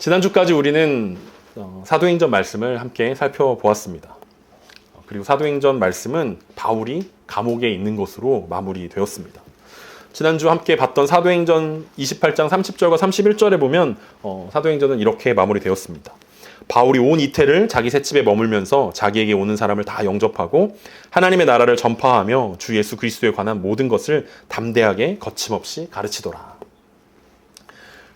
지난주까지 우리는 사도행전 말씀을 함께 살펴보았습니다. 그리고 사도행전 말씀은 바울이 감옥에 있는 것으로 마무리되었습니다. 지난주 함께 봤던 사도행전 28장 30절과 31절에 보면 사도행전은 이렇게 마무리되었습니다. 바울이 온 이태를 자기 셋집에 머물면서 자기에게 오는 사람을 다 영접하고 하나님의 나라를 전파하며 주 예수 그리스도에 관한 모든 것을 담대하게 거침없이 가르치더라.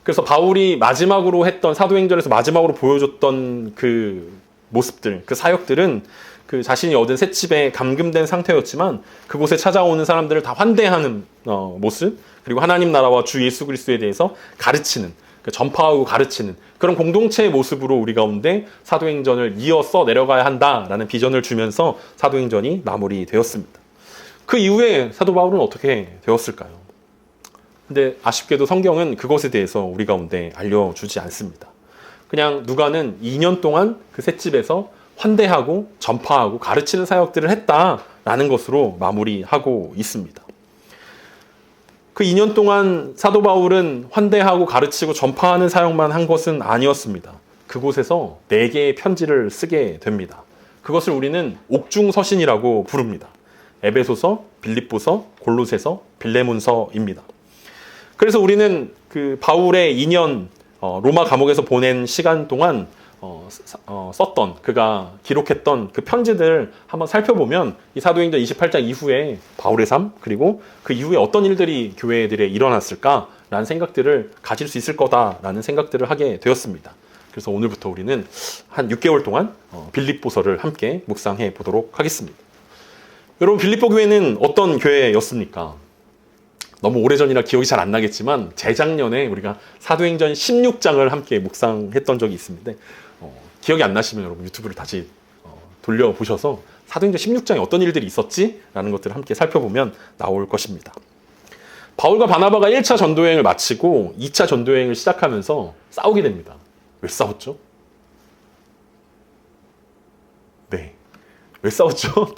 그래서 바울이 마지막으로 했던 사도행전에서 마지막으로 보여줬던 그 모습들, 그 사역들은 그 자신이 얻은 셋집에 감금된 상태였지만 그곳에 찾아오는 사람들을 다 환대하는 모습, 그리고 하나님 나라와 주 예수 그리스도에 대해서 가르치는, 전파하고 가르치는 그런 공동체의 모습으로 우리 가운데 사도행전을 이어서 내려가야 한다라는 비전을 주면서 사도행전이 마무리되었습니다. 그 이후에 사도 바울은 어떻게 되었을까요? 근데 아쉽게도 성경은 그것에 대해서 우리 가운데 알려주지 않습니다. 그냥 누가는 2년 동안 그 셋집에서 환대하고 전파하고 가르치는 사역들을 했다라는 것으로 마무리하고 있습니다. 그 2년 동안 사도 바울은 환대하고 가르치고 전파하는 사역만 한 것은 아니었습니다. 그곳에서 4개의 편지를 쓰게 됩니다. 그것을 우리는 옥중서신이라고 부릅니다. 에베소서, 빌립보서, 골로새서, 빌레몬서입니다. 그래서 우리는 그 바울의 2년 로마 감옥에서 보낸 시간 동안 썼던, 그가 기록했던 그 편지들을 한번 살펴보면 이 사도행전 28장 이후에 바울의 삶, 그리고 그 이후에 어떤 일들이 교회들에 일어났을까라는 생각들을 가질 수 있을 거다라는 생각들을 하게 되었습니다. 그래서 오늘부터 우리는 한 6개월 동안 빌립보서를 함께 묵상해 보도록 하겠습니다. 여러분, 빌립보 교회는 어떤 교회였습니까? 너무 오래전이라 기억이 잘 안 나겠지만 재작년에 우리가 사도행전 16장을 함께 묵상했던 적이 있습니다. 기억이 안 나시면 여러분 유튜브를 다시 돌려보셔서 사도행전 16장에 어떤 일들이 있었지? 라는 것들을 함께 살펴보면 나올 것입니다. 바울과 바나바가 1차 전도여행을 마치고 2차 전도여행을 시작하면서 싸우게 됩니다. 왜 싸웠죠? 네. 왜 싸웠죠?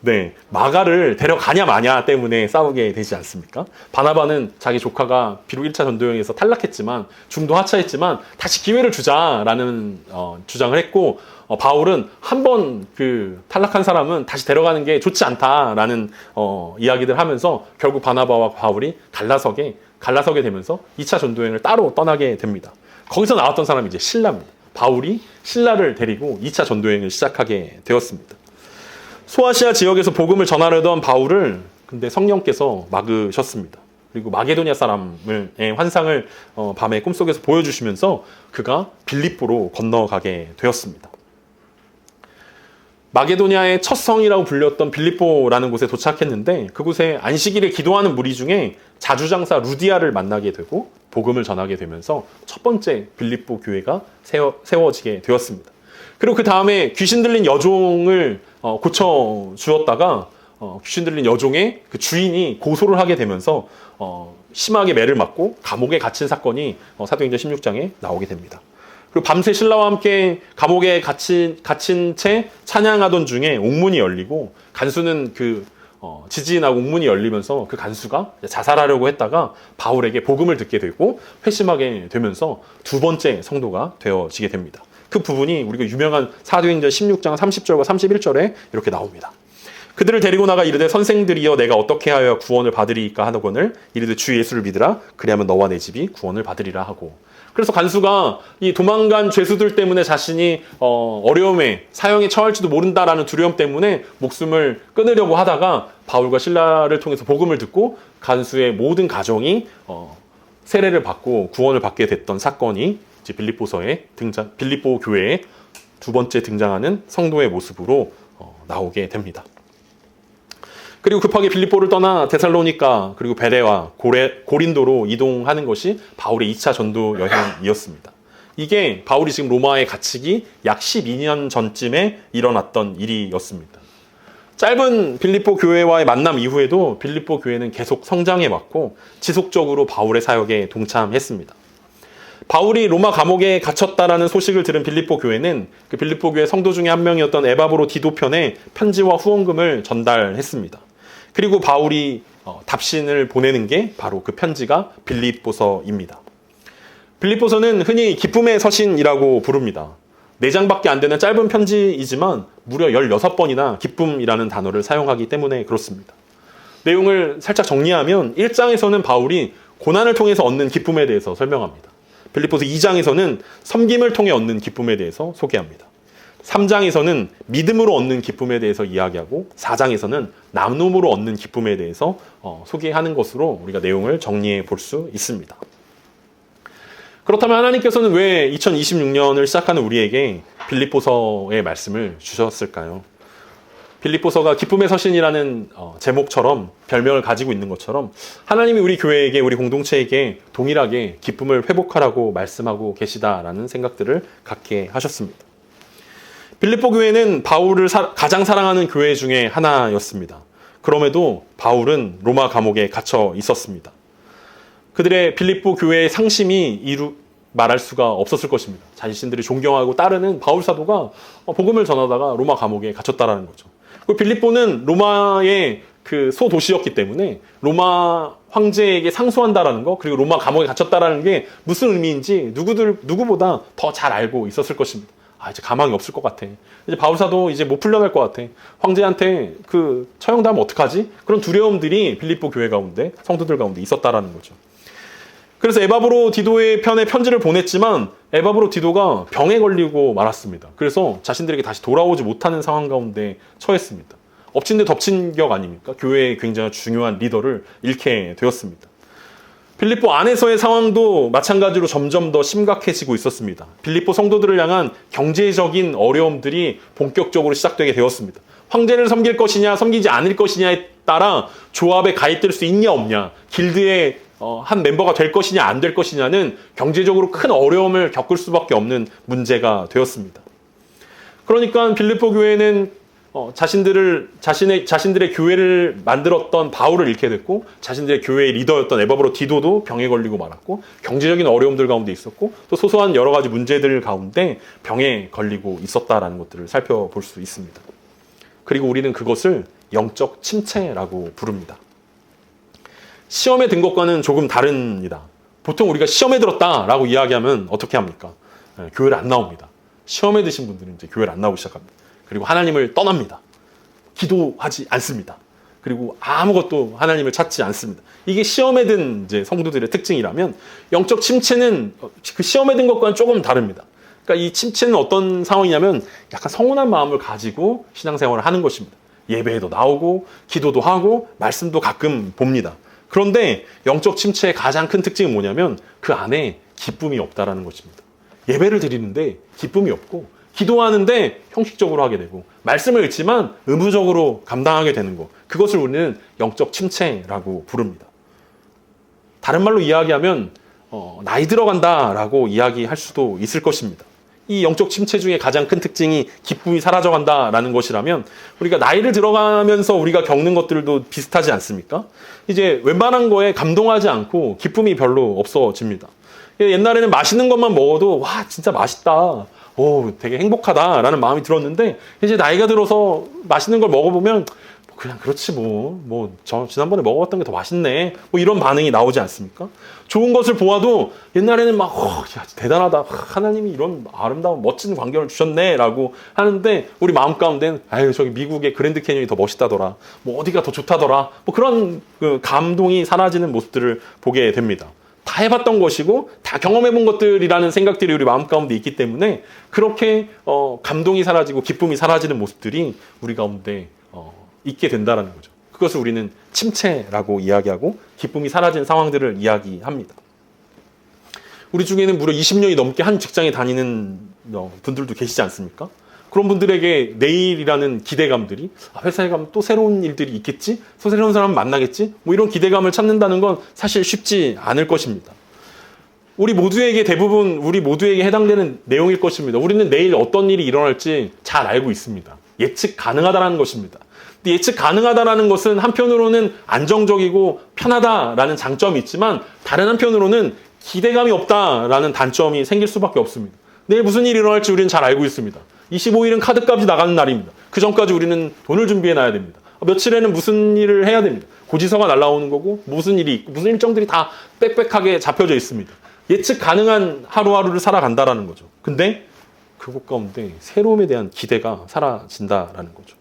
네. 마가를 데려가냐 마냐 때문에 싸우게 되지 않습니까? 바나바는 자기 조카가 비록 1차 전도여행에서 탈락했지만 중도 하차했지만 다시 기회를 주자라는 주장을 했고, 바울은 한번 그 탈락한 사람은 다시 데려가는 게 좋지 않다라는 이야기들 하면서 결국 바나바와 바울이 갈라서게 되면서 2차 전도여행을 따로 떠나게 됩니다. 거기서 나왔던 사람이 이제 실라입니다. 바울이 신라를 데리고 2차 전도여행을 시작하게 되었습니다. 소아시아 지역에서 복음을 전하려던 바울을 근데 성령께서 막으셨습니다. 그리고 마게도냐 사람의 환상을 밤에 꿈속에서 보여주시면서 그가 빌립보로 건너가게 되었습니다. 마게도냐의 첫 성이라고 불렸던 빌립보라는 곳에 도착했는데 그곳에 안식일에 기도하는 무리 중에 자주장사 루디아를 만나게 되고 복음을 전하게 되면서 첫 번째 빌립보 교회가 세워지게 되었습니다. 그리고 그 다음에 귀신 들린 여종을 고쳐주었다가 귀신 들린 여종의 그 주인이 고소를 하게 되면서 심하게 매를 맞고 감옥에 갇힌 사건이 사도행전 16장에 나오게 됩니다. 그리고 밤새 신라와 함께 감옥에 갇힌 채 찬양하던 중에 옥문이 열리고 간수는 지진하고 옥문이 열리면서 그 간수가 자살하려고 했다가 바울에게 복음을 듣게 되고 회심하게 되면서 두 번째 성도가 되어지게 됩니다. 그 부분이 우리가 유명한 사도행전 16장 30절과 31절에 이렇게 나옵니다. 그들을 데리고 나가 이르되 선생들이여 내가 어떻게 하여 구원을 받으리이까 하거늘 이르되 주 예수를 믿으라 그리하면 너와 내 집이 구원을 받으리라 하고. 그래서 간수가 이 도망간 죄수들 때문에 자신이 어려움에 사형에 처할지도 모른다라는 두려움 때문에 목숨을 끊으려고 하다가 바울과 실라를 통해서 복음을 듣고 간수의 모든 가정이 세례를 받고 구원을 받게 됐던 사건이 이제 빌립보 교회에 두 번째 등장하는 성도의 모습으로 나오게 됩니다. 그리고 급하게 빌립보를 떠나 데살로니가 그리고 베레와 고린도로 이동하는 것이 바울의 2차 전도 여행이었습니다. 이게 바울이 지금 로마에 갇히기 약 12년 전쯤에 일어났던 일이었습니다. 짧은 빌립보 교회와의 만남 이후에도 빌립보 교회는 계속 성장해왔고 지속적으로 바울의 사역에 동참했습니다. 바울이 로마 감옥에 갇혔다라는 소식을 들은 빌립보 교회는 그 빌립보 교회 성도 중에 한 명이었던 에바브로 디도편에 편지와 후원금을 전달했습니다. 그리고 바울이 답신을 보내는 게 바로 그 편지가 빌립보서입니다. 빌립보서는 흔히 기쁨의 서신이라고 부릅니다. 4장밖에 안 되는 짧은 편지이지만 무려 16번이나 기쁨이라는 단어를 사용하기 때문에 그렇습니다. 내용을 살짝 정리하면 1장에서는 바울이 고난을 통해서 얻는 기쁨에 대해서 설명합니다. 빌립보서 2장에서는 섬김을 통해 얻는 기쁨에 대해서 소개합니다. 3장에서는 믿음으로 얻는 기쁨에 대해서 이야기하고 4장에서는 나눔으로 얻는 기쁨에 대해서 소개하는 것으로 우리가 내용을 정리해 볼 수 있습니다. 그렇다면 하나님께서는 왜 2026년을 시작하는 우리에게 빌립보서의 말씀을 주셨을까요? 빌립보서가 기쁨의 서신이라는 제목처럼 별명을 가지고 있는 것처럼 하나님이 우리 교회에게, 우리 공동체에게 동일하게 기쁨을 회복하라고 말씀하고 계시다라는 생각들을 갖게 하셨습니다. 빌립보 교회는 바울을 가장 사랑하는 교회 중에 하나였습니다. 그럼에도 바울은 로마 감옥에 갇혀 있었습니다. 그들의 빌립보 교회의 상심이 말할 수가 없었을 것입니다. 자신들이 존경하고 따르는 바울 사도가 복음을 전하다가 로마 감옥에 갇혔다라는 거죠. 그리고 빌립보는 로마의 그 소도시였기 때문에 로마 황제에게 상소한다라는 거, 그리고 로마 감옥에 갇혔다라는 게 무슨 의미인지 누구보다 더 잘 알고 있었을 것입니다. 이제 가망이 없을 것 같아. 이제 바울 사도 이제 못 풀려날 것 같아. 황제한테 처형당하면 어떡하지? 그런 두려움들이 빌립보 교회 가운데, 성도들 가운데 있었다라는 거죠. 그래서 에바브로 디도의 편에 편지를 보냈지만 에바브로 디도가 병에 걸리고 말았습니다. 그래서 자신들에게 다시 돌아오지 못하는 상황 가운데 처했습니다. 엎친 데 덮친 격 아닙니까? 교회의 굉장히 중요한 리더를 잃게 되었습니다. 빌립보 안에서의 상황도 마찬가지로 점점 더 심각해지고 있었습니다. 빌립보 성도들을 향한 경제적인 어려움들이 본격적으로 시작되게 되었습니다. 황제를 섬길 것이냐 섬기지 않을 것이냐에 따라 조합에 가입될 수 있냐 없냐, 길드의 한 멤버가 될 것이냐 안 될 것이냐는 경제적으로 큰 어려움을 겪을 수밖에 없는 문제가 되었습니다. 그러니까 빌립보 교회는 자신들의 교회를 만들었던 바울을 잃게 됐고, 자신들의 교회의 리더였던 에바브로 디도도 병에 걸리고 말았고, 경제적인 어려움들 가운데 있었고, 또 소소한 여러 가지 문제들 가운데 병에 걸리고 있었다라는 것들을 살펴볼 수 있습니다. 그리고 우리는 그것을 영적 침체라고 부릅니다. 시험에 든 것과는 조금 다릅니다. 보통 우리가 시험에 들었다라고 이야기하면 어떻게 합니까? 교회를 안 나옵니다. 시험에 드신 분들은 이제 교회를 안 나오기 시작합니다. 그리고 하나님을 떠납니다. 기도하지 않습니다. 그리고 아무것도 하나님을 찾지 않습니다. 이게 시험에 든 이제 성도들의 특징이라면, 영적 침체는 그 시험에 든 것과는 조금 다릅니다. 그러니까 이 침체는 어떤 상황이냐면 약간 서운한 마음을 가지고 신앙생활을 하는 것입니다. 예배에도 나오고 기도도 하고 말씀도 가끔 봅니다. 그런데 영적 침체의 가장 큰 특징은 뭐냐면 그 안에 기쁨이 없다라는 것입니다. 예배를 드리는데 기쁨이 없고, 기도하는데 형식적으로 하게 되고, 말씀을 읽지만 의무적으로 감당하게 되는 것, 그것을 우리는 영적 침체라고 부릅니다. 다른 말로 이야기하면 나이 들어간다라고 이야기할 수도 있을 것입니다. 이 영적 침체 중에 가장 큰 특징이 기쁨이 사라져간다라는 것이라면, 우리가 나이를 들어가면서 우리가 겪는 것들도 비슷하지 않습니까? 이제 웬만한 거에 감동하지 않고 기쁨이 별로 없어집니다. 옛날에는 맛있는 것만 먹어도 와 진짜 맛있다, 되게 행복하다라는 마음이 들었는데, 이제 나이가 들어서 맛있는 걸 먹어보면 그냥 그렇지 지난번에 먹어봤던 게 더 맛있네, 이런 반응이 나오지 않습니까? 좋은 것을 보아도 옛날에는 대단하다, 하나님이 이런 아름다운 멋진 광경을 주셨네 라고 하는데, 우리 마음 가운데는 저기 미국의 그랜드 캐니언이 더 멋있다더라, 어디가 더 좋다더라, 그런 감동이 사라지는 모습들을 보게 됩니다. 다 해봤던 것이고 다 경험해본 것들이라는 생각들이 우리 마음 가운데 있기 때문에 그렇게 감동이 사라지고 기쁨이 사라지는 모습들이 우리 가운데 있게 된다는 거죠. 그것을 우리는 침체라고 이야기하고, 기쁨이 사라진 상황들을 이야기합니다. 우리 중에는 무려 20년이 넘게 한 직장에 다니는 분들도 계시지 않습니까? 그런 분들에게 내일이라는 기대감들이, 회사에 가면 또 새로운 일들이 있겠지? 또 새로운 사람 만나겠지? 이런 기대감을 찾는다는 건 사실 쉽지 않을 것입니다. 우리 모두에게 해당되는 내용일 것입니다. 우리는 내일 어떤 일이 일어날지 잘 알고 있습니다. 예측 가능하다는 것입니다. 근데 예측 가능하다는 것은 한편으로는 안정적이고 편하다라는 장점이 있지만, 다른 한편으로는 기대감이 없다라는 단점이 생길 수밖에 없습니다. 내일 무슨 일이 일어날지 우리는 잘 알고 있습니다. 25일은 카드값이 나가는 날입니다. 그 전까지 우리는 돈을 준비해놔야 됩니다. 며칠에는 무슨 일을 해야 됩니다. 고지서가 날라오는 거고, 무슨 일이 있고, 무슨 일정들이 다 빽빽하게 잡혀져 있습니다. 예측 가능한 하루하루를 살아간다라는 거죠. 근데 그것 가운데 새로움에 대한 기대가 사라진다라는 거죠.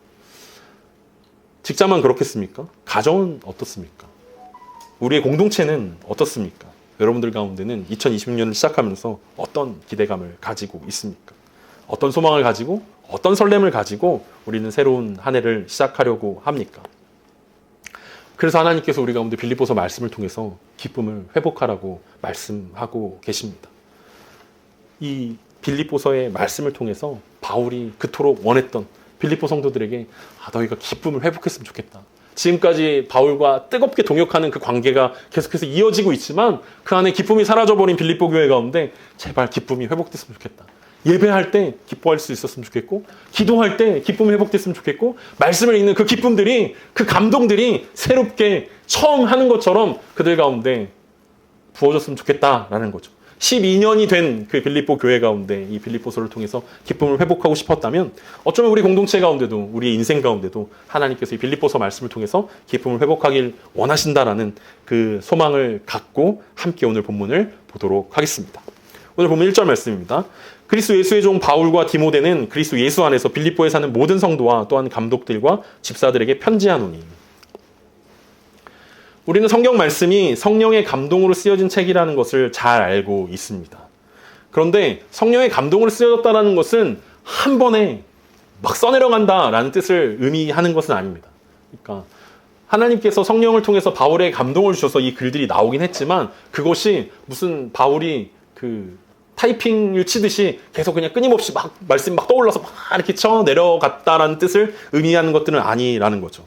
직장만 그렇겠습니까? 가정은 어떻습니까? 우리의 공동체는 어떻습니까? 여러분들 가운데는 2020년을 시작하면서 어떤 기대감을 가지고 있습니까? 어떤 소망을 가지고 어떤 설렘을 가지고 우리는 새로운 한 해를 시작하려고 합니까? 그래서 하나님께서 우리 가운데 빌립보서 말씀을 통해서 기쁨을 회복하라고 말씀하고 계십니다. 이 빌립보서의 말씀을 통해서 바울이 그토록 원했던 빌립보 성도들에게 너희가 기쁨을 회복했으면 좋겠다. 지금까지 바울과 뜨겁게 동역하는 그 관계가 계속해서 이어지고 있지만 그 안에 기쁨이 사라져버린 빌립보 교회 가운데 제발 기쁨이 회복됐으면 좋겠다. 예배할 때 기뻐할 수 있었으면 좋겠고, 기도할 때 기쁨이 회복됐으면 좋겠고, 말씀을 읽는 그 기쁨들이, 그 감동들이 새롭게 처음 하는 것처럼 그들 가운데 부어졌으면 좋겠다라는 거죠. 12년이 된 그 빌립보 교회 가운데 이 빌립보서를 통해서 기쁨을 회복하고 싶었다면 어쩌면 우리 공동체 가운데도, 우리의 인생 가운데도 하나님께서 이 빌립보서 말씀을 통해서 기쁨을 회복하길 원하신다라는 그 소망을 갖고 함께 오늘 본문을 보도록 하겠습니다. 오늘 본문 1절 말씀입니다. 그리스도 예수의 종 바울과 디모데는 그리스도 예수 안에서 빌립보에 사는 모든 성도와 또한 감독들과 집사들에게 편지하노니. 우리는 성경 말씀이 성령의 감동으로 쓰여진 책이라는 것을 잘 알고 있습니다. 그런데 성령의 감동으로 쓰여졌다는 것은 한 번에 막 써내려간다라는 뜻을 의미하는 것은 아닙니다. 그러니까 하나님께서 성령을 통해서 바울의 감동을 주셔서 이 글들이 나오긴 했지만 그것이 무슨 바울이 타이핑을 치듯이 계속 그냥 끊임없이 막 말씀이 막 떠올라서 막 이렇게 쳐 내려갔다라는 뜻을 의미하는 것들은 아니라는 거죠.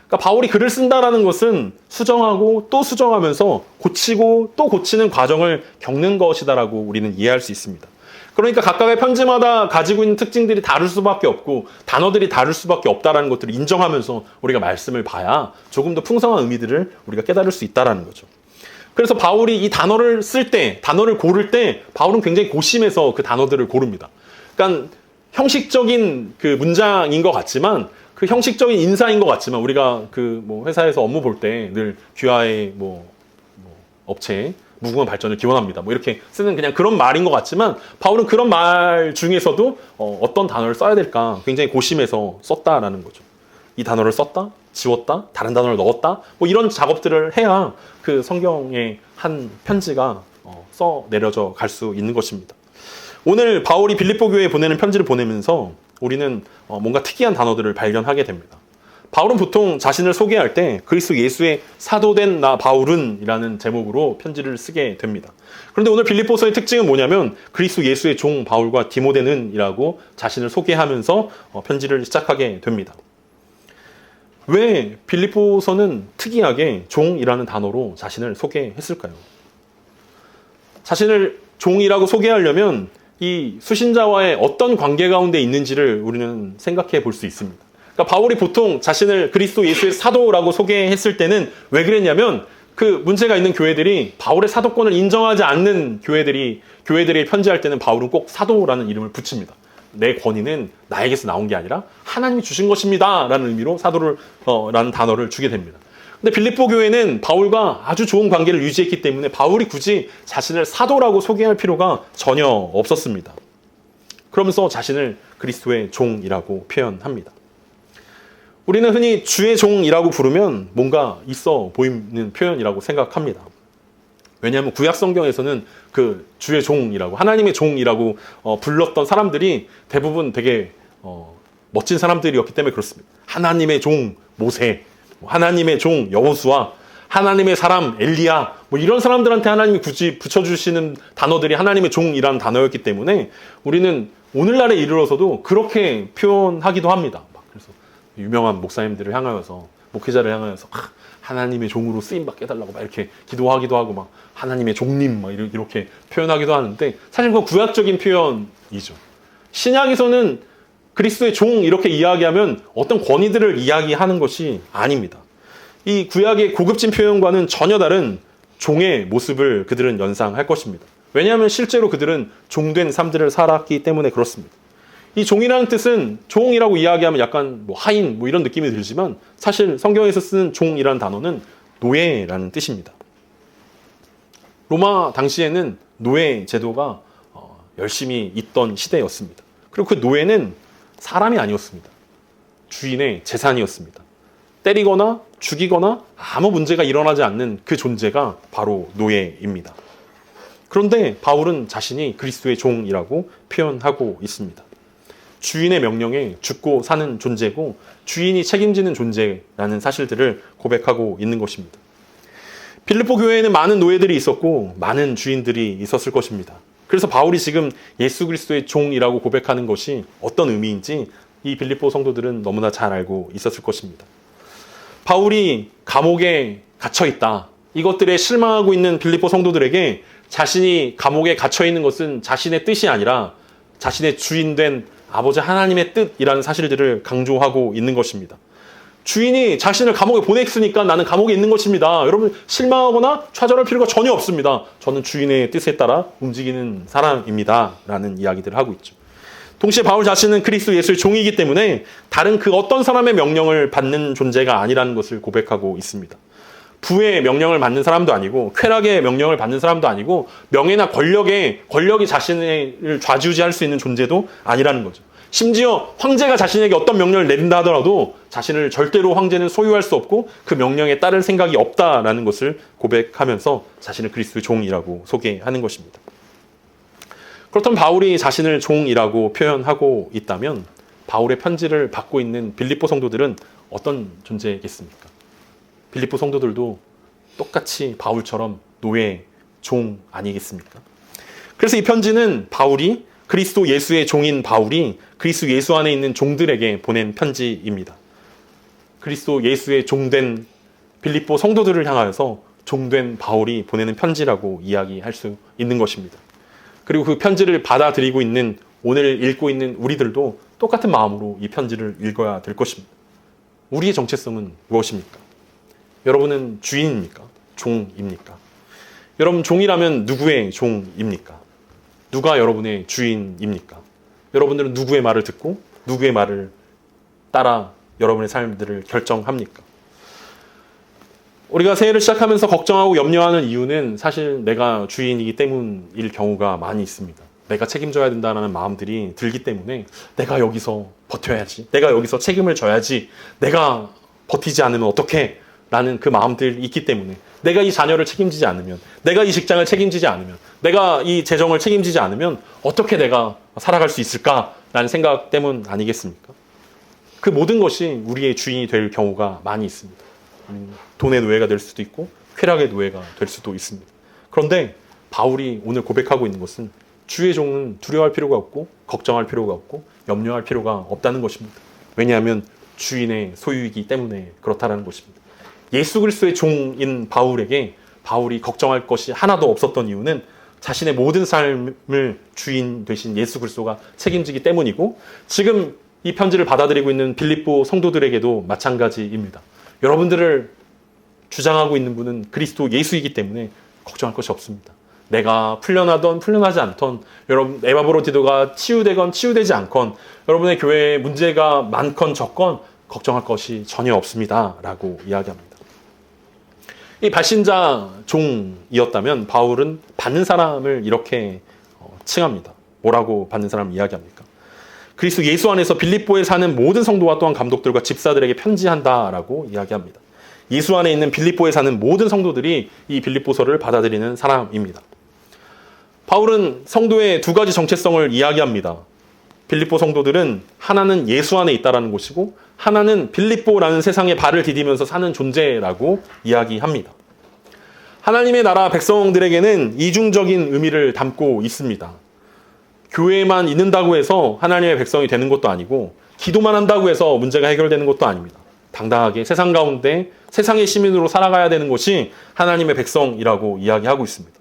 그러니까 바울이 글을 쓴다라는 것은 수정하고 또 수정하면서 고치고 또 고치는 과정을 겪는 것이다라고 우리는 이해할 수 있습니다. 그러니까 각각의 편지마다 가지고 있는 특징들이 다를 수밖에 없고 단어들이 다를 수밖에 없다라는 것들을 인정하면서 우리가 말씀을 봐야 조금 더 풍성한 의미들을 우리가 깨달을 수 있다라는 거죠. 그래서 바울이 이 단어를 쓸 때, 단어를 고를 때 바울은 굉장히 고심해서 그 단어들을 고릅니다. 그러니까 형식적인 그 문장인 것 같지만 그 형식적인 인사인 것 같지만 우리가 회사에서 업무 볼 때 늘 귀하의 업체 무궁한 발전을 기원합니다. 이렇게 쓰는 그냥 그런 말인 것 같지만 바울은 그런 말 중에서도 어떤 단어를 써야 될까 굉장히 고심해서 썼다라는 거죠. 이 단어를 썼다, 지웠다, 다른 단어를 넣었다, 이런 작업들을 해야 그 성경의 한 편지가 써 내려져 갈 수 있는 것입니다. 오늘 바울이 빌립보 교회에 보내는 편지를 보내면서 우리는 뭔가 특이한 단어들을 발견하게 됩니다. 바울은 보통 자신을 소개할 때 그리스도 예수의 사도된 나 바울은 이라는 제목으로 편지를 쓰게 됩니다. 그런데 오늘 빌립보서의 특징은 뭐냐면 그리스도 예수의 종 바울과 디모데는 이라고 자신을 소개하면서 편지를 시작하게 됩니다. 왜 빌립보서는 특이하게 종이라는 단어로 자신을 소개했을까요? 자신을 종이라고 소개하려면 이 수신자와의 어떤 관계 가운데 있는지를 우리는 생각해 볼 수 있습니다. 그러니까 바울이 보통 자신을 그리스도 예수의 사도라고 소개했을 때는 왜 그랬냐면 그 문제가 있는 교회들이 바울의 사도권을 인정하지 않는 교회들이 편지할 때는 바울은 꼭 사도라는 이름을 붙입니다. 내 권위는 나에게서 나온 게 아니라 하나님이 주신 것입니다 라는 의미로 사도라는 단어를 주게 됩니다. 근데 빌립보 교회는 바울과 아주 좋은 관계를 유지했기 때문에 바울이 굳이 자신을 사도라고 소개할 필요가 전혀 없었습니다. 그러면서 자신을 그리스도의 종이라고 표현합니다. 우리는 흔히 주의 종이라고 부르면 뭔가 있어 보이는 표현이라고 생각합니다. 왜냐하면 구약 성경에서는 그 주의 종이라고 하나님의 종이라고 불렀던 사람들이 대부분 되게 멋진 사람들이었기 때문에 그렇습니다. 하나님의 종 모세, 하나님의 종 여호수아, 하나님의 사람 엘리야 이런 사람들한테 하나님이 굳이 붙여주시는 단어들이 하나님의 종이라는 단어였기 때문에 우리는 오늘날에 이르러서도 그렇게 표현하기도 합니다. 그래서 유명한 목사님들을 향하여서 목회자를 향하여서 하나님의 종으로 쓰임받게 해달라고 막 이렇게 기도하기도 하고 막 하나님의 종님 막 이렇게 표현하기도 하는데 사실 그건 구약적인 표현이죠. 신약에서는 그리스도의 종 이렇게 이야기하면 어떤 권위들을 이야기하는 것이 아닙니다. 이 구약의 고급진 표현과는 전혀 다른 종의 모습을 그들은 연상할 것입니다. 왜냐하면 실제로 그들은 종된 삶들을 살았기 때문에 그렇습니다. 이 종이라는 뜻은 종이라고 이야기하면 약간 하인 이런 느낌이 들지만 사실 성경에서 쓰는 종이라는 단어는 노예라는 뜻입니다. 로마 당시에는 노예 제도가 열심히 있던 시대였습니다. 그리고 그 노예는 사람이 아니었습니다. 주인의 재산이었습니다. 때리거나 죽이거나 아무 문제가 일어나지 않는 그 존재가 바로 노예입니다. 그런데 바울은 자신이 그리스도의 종이라고 표현하고 있습니다. 주인의 명령에 죽고 사는 존재고 주인이 책임지는 존재라는 사실들을 고백하고 있는 것입니다. 빌립보 교회에는 많은 노예들이 있었고 많은 주인들이 있었을 것입니다. 그래서 바울이 지금 예수 그리스도의 종이라고 고백하는 것이 어떤 의미인지 이 빌립보 성도들은 너무나 잘 알고 있었을 것입니다. 바울이 감옥에 갇혀 있다. 이것들에 실망하고 있는 빌립보 성도들에게 자신이 감옥에 갇혀 있는 것은 자신의 뜻이 아니라 자신의 주인된 아버지 하나님의 뜻이라는 사실들을 강조하고 있는 것입니다. 주인이 자신을 감옥에 보냈으니까 나는 감옥에 있는 것입니다. 여러분 실망하거나 좌절할 필요가 전혀 없습니다. 저는 주인의 뜻에 따라 움직이는 사람입니다. 라는 이야기들을 하고 있죠. 동시에 바울 자신은 그리스도 예수의 종이기 때문에 다른 그 어떤 사람의 명령을 받는 존재가 아니라는 것을 고백하고 있습니다. 부의 명령을 받는 사람도 아니고 쾌락의 명령을 받는 사람도 아니고 명예나 권력이 자신을 좌지우지할 수 있는 존재도 아니라는 거죠. 심지어 황제가 자신에게 어떤 명령을 내린다 하더라도 자신을 절대로 황제는 소유할 수 없고 그 명령에 따를 생각이 없다라는 것을 고백하면서 자신을 그리스도의 종이라고 소개하는 것입니다. 그렇다면 바울이 자신을 종이라고 표현하고 있다면 바울의 편지를 받고 있는 빌립보 성도들은 어떤 존재겠습니까? 빌립보 성도들도 똑같이 바울처럼 노예, 종 아니겠습니까? 그래서 이 편지는 바울이 그리스도 예수의 종인 바울이 그리스도 예수 안에 있는 종들에게 보낸 편지입니다. 그리스도 예수의 종된 빌립보 성도들을 향하여서 종된 바울이 보내는 편지라고 이야기할 수 있는 것입니다. 그리고 그 편지를 받아들이고 있는 오늘 읽고 있는 우리들도 똑같은 마음으로 이 편지를 읽어야 될 것입니다. 우리의 정체성은 무엇입니까? 여러분은 주인입니까? 종입니까? 여러분 종이라면 누구의 종입니까? 누가 여러분의 주인입니까? 여러분들은 누구의 말을 듣고 누구의 말을 따라 여러분의 삶들을 결정합니까? 우리가 새해를 시작하면서 걱정하고 염려하는 이유는 사실 내가 주인이기 때문일 경우가 많이 있습니다. 내가 책임져야 된다는 마음들이 들기 때문에 내가 여기서 버텨야지, 내가 여기서 책임을 져야지, 내가 버티지 않으면 어떡해? 라는 그 마음들이 있기 때문에 내가 이 자녀를 책임지지 않으면, 내가 이 직장을 책임지지 않으면, 내가 이 재정을 책임지지 않으면 어떻게 내가 살아갈 수 있을까라는 생각 때문 아니겠습니까? 그 모든 것이 우리의 주인이 될 경우가 많이 있습니다. 돈의 노예가 될 수도 있고 쾌락의 노예가 될 수도 있습니다. 그런데 바울이 오늘 고백하고 있는 것은 주의 종은 두려워할 필요가 없고 걱정할 필요가 없고 염려할 필요가 없다는 것입니다. 왜냐하면 주인의 소유이기 때문에 그렇다는 것입니다. 예수 그리스도의 종인 바울에게 바울이 걱정할 것이 하나도 없었던 이유는 자신의 모든 삶을 주인 되신 예수 그리스도가 책임지기 때문이고 지금 이 편지를 받아들이고 있는 빌립보 성도들에게도 마찬가지입니다. 여러분들을 주장하고 있는 분은 그리스도 예수이기 때문에 걱정할 것이 없습니다. 내가 풀려나던 풀려나지 않던, 여러분 에바브로디도가 치유되건 치유되지 않건, 여러분의 교회에 문제가 많건 적건 걱정할 것이 전혀 없습니다. 라고 이야기합니다. 이 발신자 종이었다면 바울은 받는 사람을 이렇게 칭합니다. 뭐라고 받는 사람을 이야기합니까? 그리스도 예수 안에서 빌립보에 사는 모든 성도와 또한 감독들과 집사들에게 편지한다라고 이야기합니다. 예수 안에 있는 빌립보에 사는 모든 성도들이 이 빌립보서를 받아들이는 사람입니다. 바울은 성도의 두 가지 정체성을 이야기합니다. 빌립보 성도들은 하나는 예수 안에 있다라는 것이고 하나는 빌립보라는 세상에 발을 디디면서 사는 존재라고 이야기합니다. 하나님의 나라 백성들에게는 이중적인 의미를 담고 있습니다. 교회만 있는다고 해서 하나님의 백성이 되는 것도 아니고 기도만 한다고 해서 문제가 해결되는 것도 아닙니다. 당당하게 세상 가운데 세상의 시민으로 살아가야 되는 것이 하나님의 백성이라고 이야기하고 있습니다.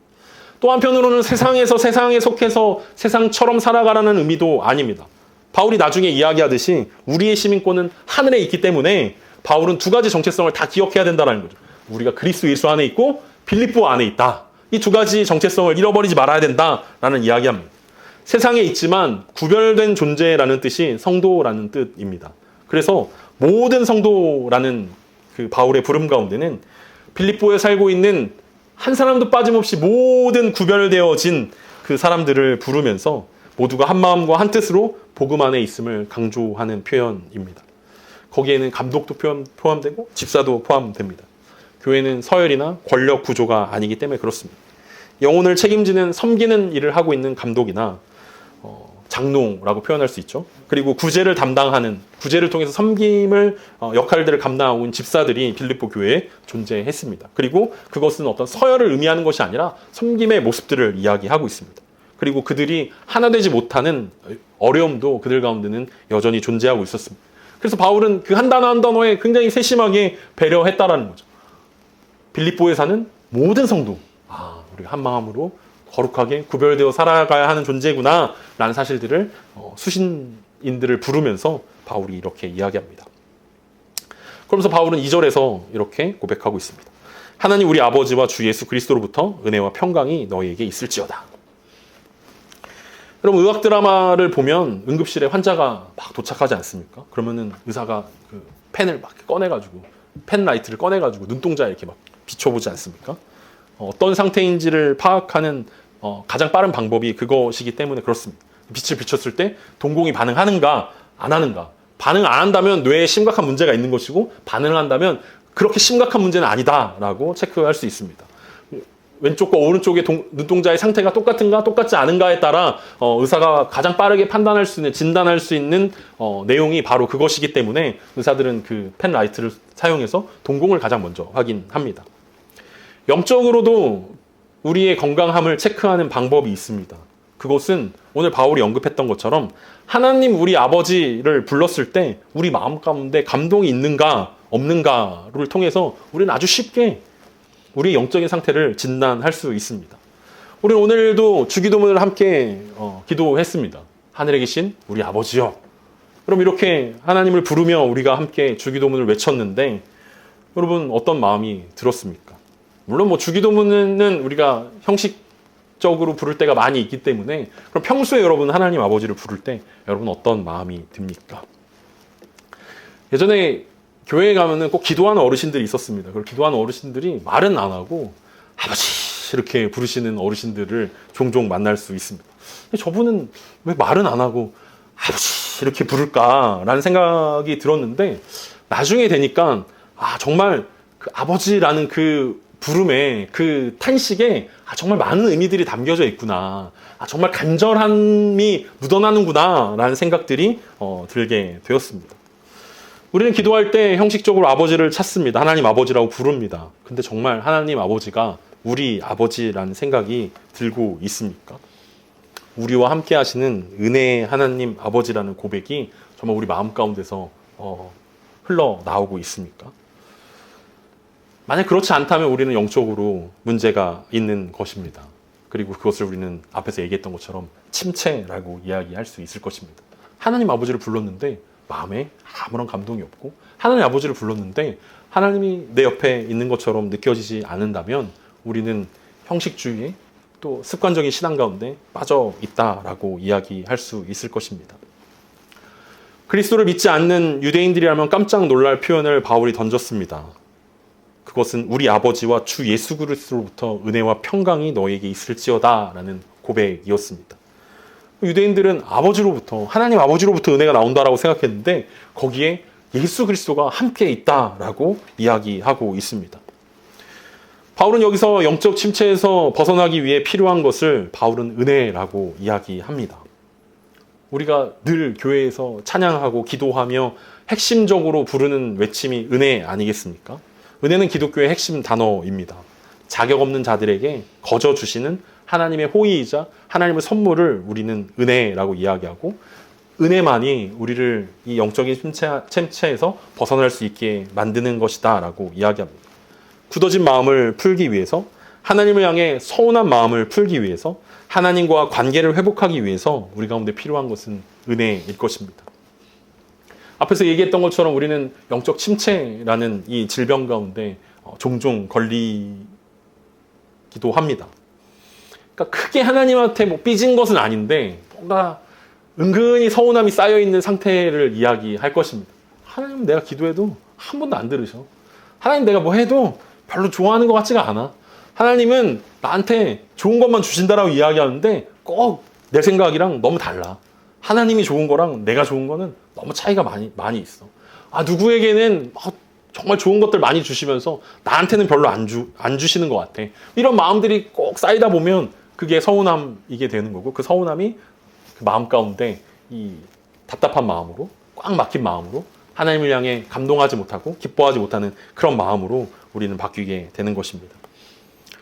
또 한편으로는 세상에서 세상에 속해서 세상처럼 살아가라는 의미도 아닙니다. 바울이 나중에 이야기하듯이 우리의 시민권은 하늘에 있기 때문에 바울은 두 가지 정체성을 다 기억해야 된다는 거죠. 우리가 그리스도 예수 안에 있고 빌립보 안에 있다. 이 두 가지 정체성을 잃어버리지 말아야 된다라는 이야기합니다. 세상에 있지만 구별된 존재라는 뜻이 성도라는 뜻입니다. 그래서 모든 성도라는 그 바울의 부름 가운데는 빌립보에 살고 있는 한 사람도 빠짐없이 모든 구별되어진 그 사람들을 부르면서 모두가 한 마음과 한 뜻으로 복음 안에 있음을 강조하는 표현입니다. 거기에는 감독도 포함되고 집사도 포함됩니다. 교회는 서열이나 권력 구조가 아니기 때문에 그렇습니다. 영혼을 책임지는 섬기는 일을 하고 있는 감독이나 장로라고 표현할 수 있죠. 그리고 구제를 담당하는, 구제를 통해서 섬김을 역할들을 감당하고 있는 집사들이 빌립보 교회에 존재했습니다. 그리고 그것은 어떤 서열을 의미하는 것이 아니라 섬김의 모습들을 이야기하고 있습니다. 그리고 그들이 하나 되지 못하는 어려움도 그들 가운데는 여전히 존재하고 있었습니다. 그래서 바울은 그 한 단어 한 단어에 굉장히 세심하게 배려했다라는 거죠. 빌립보에 사는 모든 성도, 우리가 한 마음으로 거룩하게 구별되어 살아가야 하는 존재구나 라는 사실들을 수신인들을 부르면서 바울이 이렇게 이야기합니다. 그러면서 바울은 2절에서 이렇게 고백하고 있습니다. 하나님 우리 아버지와 주 예수 그리스도로부터 은혜와 평강이 너희에게 있을지어다. 여러분, 의학 드라마를 보면 응급실에 환자가 막 도착하지 않습니까? 그러면은 의사가 그 펜을 막 꺼내가지고, 펜 라이트를 꺼내가지고 눈동자에 이렇게 막 비춰보지 않습니까? 어떤 상태인지를 파악하는 가장 빠른 방법이 그것이기 때문에 그렇습니다. 빛을 비췄을 때 동공이 반응하는가 안 하는가. 반응 안 한다면 뇌에 심각한 문제가 있는 것이고, 반응을 한다면 그렇게 심각한 문제는 아니다라고 체크할 수 있습니다. 왼쪽과 오른쪽의 눈동자의 상태가 똑같은가 똑같지 않은가에 따라 의사가 가장 빠르게 판단할 수 있는, 진단할 수 있는 내용이 바로 그것이기 때문에 의사들은 그 펜 라이트를 사용해서 동공을 가장 먼저 확인합니다. 영적으로도 우리의 건강함을 체크하는 방법이 있습니다. 그것은 오늘 바울이 언급했던 것처럼 하나님 우리 아버지를 불렀을 때 우리 마음 가운데 감동이 있는가 없는가를 통해서 우리는 아주 쉽게 우리의 영적인 상태를 진단할 수 있습니다. 우리는 오늘도 주기도문을 함께 기도했습니다. 하늘에 계신 우리 아버지요. 그럼 이렇게 하나님을 부르며 우리가 함께 주기도문을 외쳤는데 여러분 어떤 마음이 들었습니까? 물론 뭐 주기도문은 우리가 형식적으로 부를 때가 많이 있기 때문에 그럼 평소에 여러분 하나님 아버지를 부를 때 여러분 어떤 마음이 듭니까? 예전에 교회에 가면은 꼭 기도하는 어르신들이 있었습니다. 그리고 기도하는 어르신들이 말은 안 하고 아버지 이렇게 부르시는 어르신들을 종종 만날 수 있습니다. 저분은 왜 말은 안 하고 아버지 이렇게 부를까라는 생각이 들었는데 나중에 되니까 정말 그 아버지라는 그 부름에 그 탄식에 정말 많은 의미들이 담겨져 있구나. 정말 간절함이 묻어나는구나 라는 생각들이 들게 되었습니다. 우리는 기도할 때 형식적으로 아버지를 찾습니다. 하나님 아버지라고 부릅니다. 근데 정말 하나님 아버지가 우리 아버지라는 생각이 들고 있습니까? 우리와 함께 하시는 은혜의 하나님 아버지라는 고백이 정말 우리 마음 가운데서 흘러나오고 있습니까? 만약 그렇지 않다면 우리는 영적으로 문제가 있는 것입니다. 그리고 그것을 우리는 앞에서 얘기했던 것처럼 침체라고 이야기할 수 있을 것입니다. 하나님 아버지를 불렀는데 마음에 아무런 감동이 없고 하나님 아버지를 불렀는데 하나님이 내 옆에 있는 것처럼 느껴지지 않는다면 우리는 형식주의에 또 습관적인 신앙 가운데 빠져 있다라고 이야기할 수 있을 것입니다. 그리스도를 믿지 않는 유대인들이라면 깜짝 놀랄 표현을 바울이 던졌습니다. 그것은 우리 아버지와 주 예수 그리스도로부터 은혜와 평강이 너에게 있을지어다 라는 고백이었습니다. 유대인들은 아버지로부터, 하나님 아버지로부터 은혜가 나온다라고 생각했는데 거기에 예수 그리스도가 함께 있다라고 이야기하고 있습니다. 바울은 여기서 영적 침체에서 벗어나기 위해 필요한 것을 바울은 은혜라고 이야기합니다. 우리가 늘 교회에서 찬양하고 기도하며 핵심적으로 부르는 외침이 은혜 아니겠습니까? 은혜는 기독교의 핵심 단어입니다. 자격 없는 자들에게 거저 주시는 하나님의 호의이자 하나님의 선물을 우리는 은혜라고 이야기하고 은혜만이 우리를 이 영적인 침체에서 벗어날 수 있게 만드는 것이다 라고 이야기합니다. 굳어진 마음을 풀기 위해서 하나님을 향해 서운한 마음을 풀기 위해서 하나님과 관계를 회복하기 위해서 우리 가운데 필요한 것은 은혜일 것입니다. 앞에서 얘기했던 것처럼 우리는 영적 침체라는 이 질병 가운데 종종 걸리기도 합니다. 그러니까 크게 하나님한테 뭐 삐진 것은 아닌데 뭔가 은근히 서운함이 쌓여있는 상태를 이야기할 것입니다. 하나님 내가 기도해도 한 번도 안 들으셔. 하나님 내가 뭐 해도 별로 좋아하는 것 같지가 않아. 하나님은 나한테 좋은 것만 주신다라고 이야기하는데 꼭 내 생각이랑 너무 달라. 하나님이 좋은 거랑 내가 좋은 거는 너무 차이가 많이 있어. 누구에게는 정말 좋은 것들 많이 주시면서 나한테는 별로 안 주시는 것 같아. 이런 마음들이 꼭 쌓이다 보면 그게 서운함이게 되는 거고, 그 서운함이 그 마음 가운데 이 답답한 마음으로, 꽉 막힌 마음으로, 하나님을 향해 감동하지 못하고 기뻐하지 못하는 그런 마음으로 우리는 바뀌게 되는 것입니다.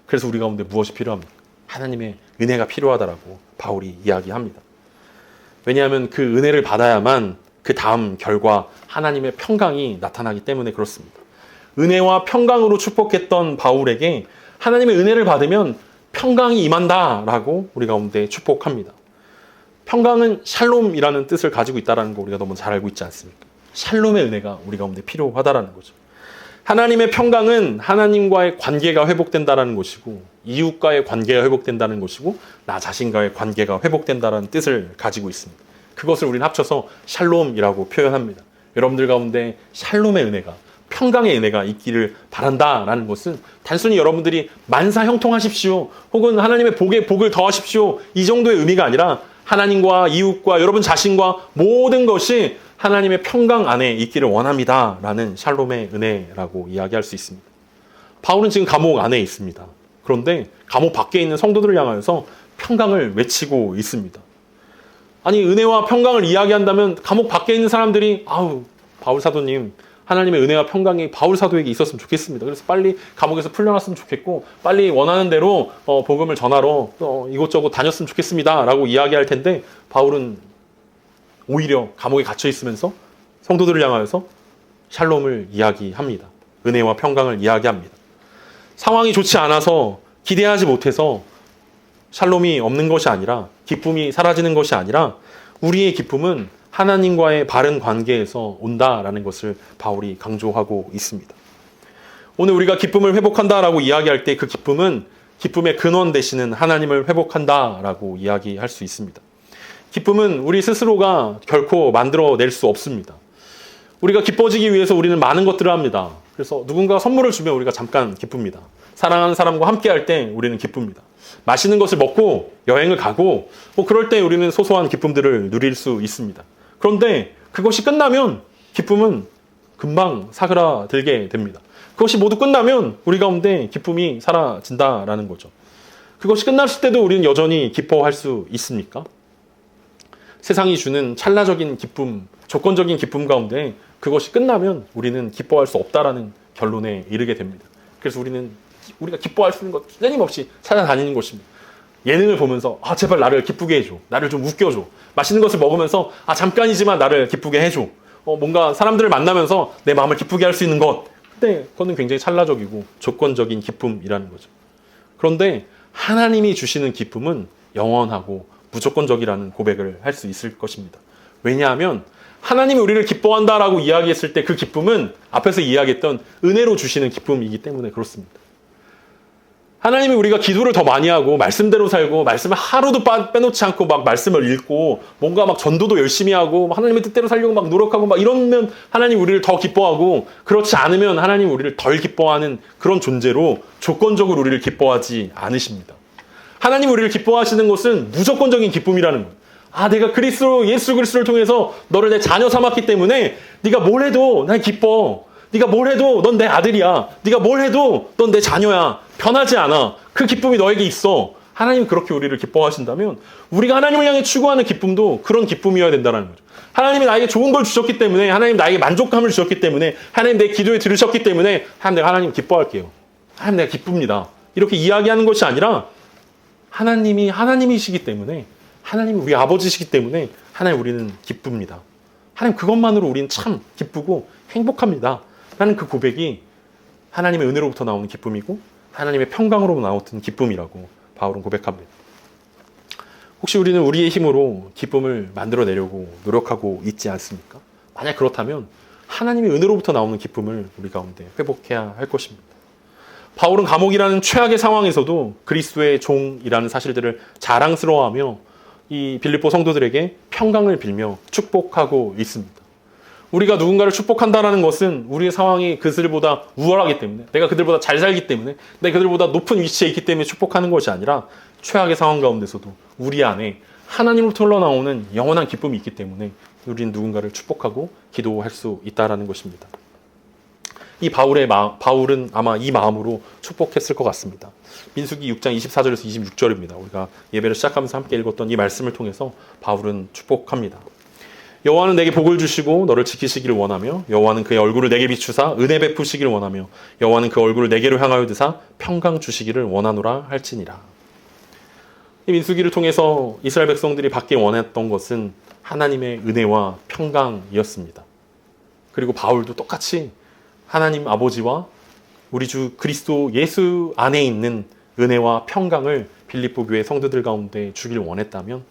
그래서 우리 가운데 무엇이 필요합니까? 하나님의 은혜가 필요하다라고 바울이 이야기합니다. 왜냐하면 그 은혜를 받아야만 그 다음 결과 하나님의 평강이 나타나기 때문에 그렇습니다. 은혜와 평강으로 축복했던 바울에게 하나님의 은혜를 받으면 평강이 임한다라고 우리 가운데 축복합니다. 평강은 샬롬이라는 뜻을 가지고 있다는 거 우리가 너무 잘 알고 있지 않습니까? 샬롬의 은혜가 우리 가운데 필요하다라는 거죠. 하나님의 평강은 하나님과의 관계가 회복된다는 것이고, 이웃과의 관계가 회복된다는 것이고, 나 자신과의 관계가 회복된다는 뜻을 가지고 있습니다. 그것을 우리는 합쳐서 샬롬이라고 표현합니다. 여러분들 가운데 샬롬의 은혜가, 평강의 은혜가 있기를 바란다라는 것은 단순히 여러분들이 만사 형통하십시오, 혹은 하나님의 복에 복을 더하십시오, 이 정도의 의미가 아니라 하나님과 이웃과 여러분 자신과 모든 것이 하나님의 평강 안에 있기를 원합니다 라는 샬롬의 은혜라고 이야기할 수 있습니다. 바울은 지금 감옥 안에 있습니다. 그런데 감옥 밖에 있는 성도들을 향하여서 평강을 외치고 있습니다. 아니, 은혜와 평강을 이야기한다면 감옥 밖에 있는 사람들이 바울 사도님, 하나님의 은혜와 평강이 바울 사도에게 있었으면 좋겠습니다. 그래서 빨리 감옥에서 풀려났으면 좋겠고, 빨리 원하는 대로 복음을 전하러 이곳저곳 다녔으면 좋겠습니다 라고 이야기할 텐데, 바울은 오히려 감옥에 갇혀 있으면서 성도들을 향하여서 샬롬을 이야기합니다. 은혜와 평강을 이야기합니다. 상황이 좋지 않아서, 기대하지 못해서 샬롬이 없는 것이 아니라, 기쁨이 사라지는 것이 아니라, 우리의 기쁨은 하나님과의 바른 관계에서 온다라는 것을 바울이 강조하고 있습니다. 오늘 우리가 기쁨을 회복한다라고 이야기할 때 그 기쁨은 기쁨의 근원 되시는 하나님을 회복한다라고 이야기할 수 있습니다. 기쁨은 우리 스스로가 결코 만들어낼 수 없습니다. 우리가 기뻐지기 위해서 우리는 많은 것들을 합니다. 그래서 누군가 선물을 주면 우리가 잠깐 기쁩니다. 사랑하는 사람과 함께 할 때 우리는 기쁩니다. 맛있는 것을 먹고 여행을 가고 그럴 때 우리는 소소한 기쁨들을 누릴 수 있습니다. 그런데 그것이 끝나면 기쁨은 금방 사그라들게 됩니다. 그것이 모두 끝나면 우리 가운데 기쁨이 사라진다라는 거죠. 그것이 끝났을 때도 우리는 여전히 기뻐할 수 있습니까? 세상이 주는 찰나적인 기쁨, 조건적인 기쁨 가운데 그것이 끝나면 우리는 기뻐할 수 없다라는 결론에 이르게 됩니다. 그래서 우리가 기뻐할 수 있는 것 끊임없이 찾아다니는 것입니다. 예능을 보면서 제발 나를 기쁘게 해줘. 나를 좀 웃겨줘. 맛있는 것을 먹으면서 잠깐이지만 나를 기쁘게 해줘. 뭔가 사람들을 만나면서 내 마음을 기쁘게 할 수 있는 것. 근데 그거는 굉장히 찰나적이고 조건적인 기쁨이라는 거죠. 그런데 하나님이 주시는 기쁨은 영원하고 무조건적이라는 고백을 할 수 있을 것입니다. 왜냐하면 하나님이 우리를 기뻐한다라고 이야기했을 때 그 기쁨은 앞에서 이야기했던 은혜로 주시는 기쁨이기 때문에 그렇습니다. 하나님이 우리가 기도를 더 많이 하고 말씀대로 살고 말씀을 하루도 빼놓지 않고 막 말씀을 읽고 뭔가 막 전도도 열심히 하고 하나님의 뜻대로 살려고 막 노력하고 막 이러면 하나님 우리를 더 기뻐하고, 그렇지 않으면 하나님 우리를 덜 기뻐하는 그런 존재로 조건적으로 우리를 기뻐하지 않으십니다. 하나님 우리를 기뻐하시는 것은 무조건적인 기쁨이라는 거예요. 내가 예수 그리스도를 통해서 너를 내 자녀 삼았기 때문에 네가 뭘 해도 난 기뻐. 네가 뭘 해도 넌 내 아들이야. 네가 뭘 해도 넌 내 자녀야. 변하지 않아. 그 기쁨이 너에게 있어. 하나님이 그렇게 우리를 기뻐하신다면 우리가 하나님을 향해 추구하는 기쁨도 그런 기쁨이어야 된다는 거죠. 하나님이 나에게 좋은 걸 주셨기 때문에, 하나님 나에게 만족감을 주셨기 때문에, 하나님 내 기도에 들으셨기 때문에 내가 하나님 기뻐할게요. 하나님 내가 기쁩니다. 이렇게 이야기하는 것이 아니라 하나님이 하나님이시기 때문에, 하나님이 우리 아버지시기 때문에 하나님 우리는 기쁩니다. 하나님 그것만으로 우리는 참 기쁘고 행복합니다. 라는 그 고백이 하나님의 은혜로부터 나오는 기쁨이고 하나님의 평강으로 나오는 기쁨이라고 바울은 고백합니다. 혹시 우리는 우리의 힘으로 기쁨을 만들어내려고 노력하고 있지 않습니까? 만약 그렇다면 하나님의 은혜로부터 나오는 기쁨을 우리 가운데 회복해야 할 것입니다. 바울은 감옥이라는 최악의 상황에서도 그리스도의 종이라는 사실들을 자랑스러워하며 이 빌립보 성도들에게 평강을 빌며 축복하고 있습니다. 우리가 누군가를 축복한다는 것은 우리의 상황이 그들보다 우월하기 때문에, 내가 그들보다 잘 살기 때문에, 내가 그들보다 높은 위치에 있기 때문에 축복하는 것이 아니라 최악의 상황 가운데서도 우리 안에 하나님으로부터 흘러나오는 영원한 기쁨이 있기 때문에 우리는 누군가를 축복하고 기도할 수 있다는 것입니다. 이 바울은 아마 이 마음으로 축복했을 것 같습니다. 민수기 6장 24절에서 26절입니다. 우리가 예배를 시작하면서 함께 읽었던 이 말씀을 통해서 바울은 축복합니다. 여호와는 내게 복을 주시고 너를 지키시기를 원하며 여호와는 그의 얼굴을 내게 비추사 은혜 베푸시기를 원하며 여호와는 그 얼굴을 내게로 향하여 드사 평강 주시기를 원하노라 할지니라. 이 민수기를 통해서 이스라엘 백성들이 받기 원했던 것은 하나님의 은혜와 평강이었습니다. 그리고 바울도 똑같이 하나님 아버지와 우리 주 그리스도 예수 안에 있는 은혜와 평강을 빌립보 교회 성도들 가운데 주길 원했다면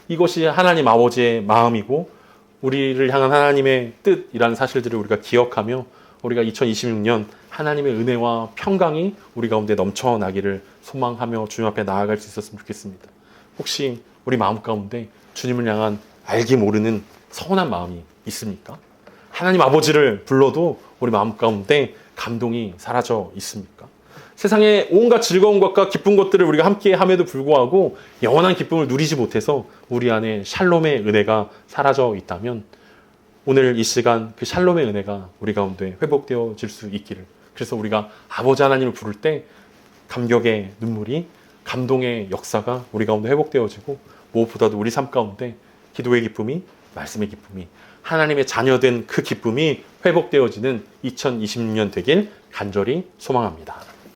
이것이 하나님 아버지의 마음이고 우리를 향한 하나님의 뜻이라는 사실들을 우리가 기억하며 우리가 2026년 하나님의 은혜와 평강이 우리 가운데 넘쳐나기를 소망하며 주님 앞에 나아갈 수 있었으면 좋겠습니다. 혹시 우리 마음 가운데 주님을 향한 알기 모르는 서운한 마음이 있습니까? 하나님 아버지를 불러도 우리 마음 가운데 감동이 사라져 있습니까? 세상의 온갖 즐거운 것과 기쁜 것들을 우리가 함께 함에도 불구하고 영원한 기쁨을 누리지 못해서 우리 안에 샬롬의 은혜가 사라져 있다면 오늘 이 시간 그 샬롬의 은혜가 우리 가운데 회복되어질 수 있기를, 그래서 우리가 아버지 하나님을 부를 때 감격의 눈물이, 감동의 역사가 우리 가운데 회복되어지고 무엇보다도 우리 삶 가운데 기도의 기쁨이, 말씀의 기쁨이, 하나님의 자녀된 그 기쁨이 회복되어지는 2026년 되길 간절히 소망합니다.